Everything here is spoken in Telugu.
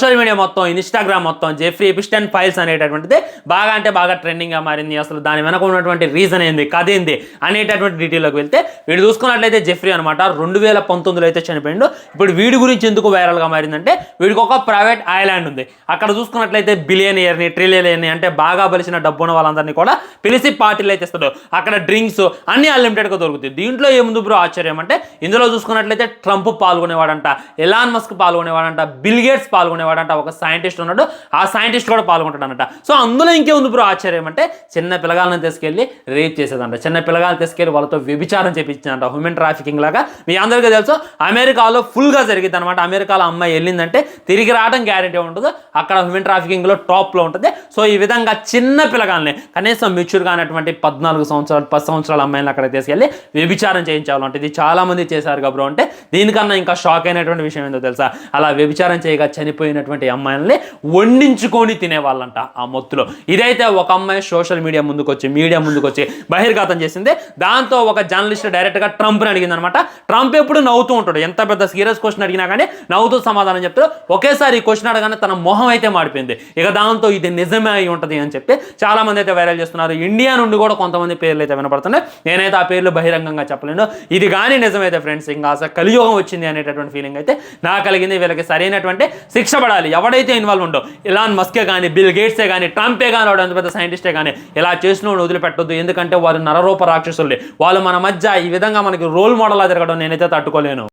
సోషల్ మీడియా మొత్తం, ఇన్స్టాగ్రామ్ మొత్తం జెఫ్రీ ఎపిస్టైన్ ఫైల్స్ అనేటటువంటిది బాగా అంటే బాగా ట్రెండింగ్గా మారింది. అసలు దాని వెనక ఉన్నటువంటి రీజన్ ఏంది, కథ ఏంది అనేటటువంటి డీటెయిల్లోకి వెళ్తే వీడు చూసుకున్నట్లయితే జెఫ్రీ అనమాట 2019లో అయితే చనిపోయిండు. ఇప్పుడు వీడి గురించి ఎందుకు వైరల్గా మారిందంటే వీడికి ఒక ప్రైవేట్ ఐలాండ్ ఉంది. అక్కడ చూసుకున్నట్లయితే బిలియనియర్ని, ట్రిలియనియర్ని అంటే బాగా బలిసిన డబ్బు ఉన్న వాళ్ళందరినీ కూడా పిలిచి పార్టీలు అయితే ఇస్తాడు. అక్కడ డ్రింక్స్ అన్ని అన్లిమిటెడ్గా దొరుకుతాయి. దీంట్లో ఏముంది బ్రో ఆశ్చర్యం అంటే ఇందులో చూసుకున్నట్లయితే ట్రంప్ పాల్గొనేవాడంట, ఎలాన్ మస్క్ పాల్గొనేవాడంట, బిల్ గేట్స్ పాల్గొనేవాడంట, ఒక సైంటిస్ట్ ఉన్నాడు, ఆ సైంటిస్ట్ కూడా పాల్గొంటాడంట. సో అందులో ఇంకేముంది బ్రో ఆశ్చర్యం అంటే చిన్న పిల్లగాళ్ళని తీసుకెళ్ళి రేప్ చేసేదంట, చిన్న పిల్లగాళ్ళని తీసుకెళ్ళి వాళ్ళతో వ్యభిచారం చేపించిందంట, హ్యూమన్ ట్రాఫికింగ్ లాగా. మీ అందరికీ తెలుసు అమెరికాలో ఫుల్గా జరిగింది అనమాట. అమెరికాలో అమ్మాయి వెళ్ళిందంటే తిరిగి రావడం గ్యారెంటీ ఉంటుంది, అక్కడ హ్యూమన్ ట్రాఫికింగ్లో టాప్లో ఉంటుంది. సో ఈ విధంగా చిన్న పిల్లగాళ్ళని కనీసం మెచ్యూర్ కానటువంటి 14 సంవత్సరాలు 10 సంవత్సరాల అమ్మాయిని అక్కడ తీసుకెళ్ళి వ్యభిచారం చేయించాలంటే ఇది చాలా మంది చేశారు బ్రో. అంటే దీనికన్నా ఇంకా షాక్ అయినటువంటి విషయం ఏంటో తెలుసా, అలా వ్యభిచారం చేయగా చనిపోయినటువంటి అమ్మాయిల్ని వండించుకొని తినేవాళ్ళంట ఆ మొత్తులో. ఇదైతే ఒక అమ్మాయి సోషల్ మీడియా ముందుకు వచ్చి బహిర్గతం చేసింది. దాంతో ఒక జర్నలిస్ట్ డైరెక్ట్గా ట్రంప్ని అడిగింది అనమాట. ట్రంప్ ఎప్పుడు నవ్వుతూ ఉంటాడు, ఎంత పెద్ద సీరియస్ క్వశ్చన్ అడిగినా కానీ నవ్వుతూ సమాధానం చెప్తాడు. ఒకేసారి ఈ క్వశ్చన్ అడగానే తన మొహం అయితే మాడిపోయింది. ఇక దాంతో ఇది నిజమే అయి ఉంటుంది అని చెప్పి చాలా మంది అయితే వైరల్ చేస్తున్నారు. ఇండియా నుండి కూడా కొంతమంది పేర్లు అయితే వినపడుతున్నాయి. నేనైతే ఆ పేర్లు బహిరంగంగా చెప్పలేను. ఇది కానీ నిజమైతే ఫ్రెండ్స్ ఇంకా అసలు కలియుగం వచ్చింది అనేటటువంటి ఫీలింగ్ అయితే నాకు కలిగింది. వీళ్ళకి సరైనటువంటి శిక్ష పడాలి. ఎవడైతే ఇన్వాల్వ్ ఉండో, ఎలాన్ మస్కే కానీ, బిల్ గేట్సే కానీ, ట్రంపే కానీ, వాడు అంత పెద్ద సైంటిస్టే కానీ ఇలా చేసిన వదిలిపెట్టొద్దు. ఎందుకంటే వారు నరరూప రాక్షసులే. వాళ్ళు మన మధ్య ఈ విధంగా మనకి రోల్ మోడల్లా తిరగడం నేనైతే తట్టుకోలేను.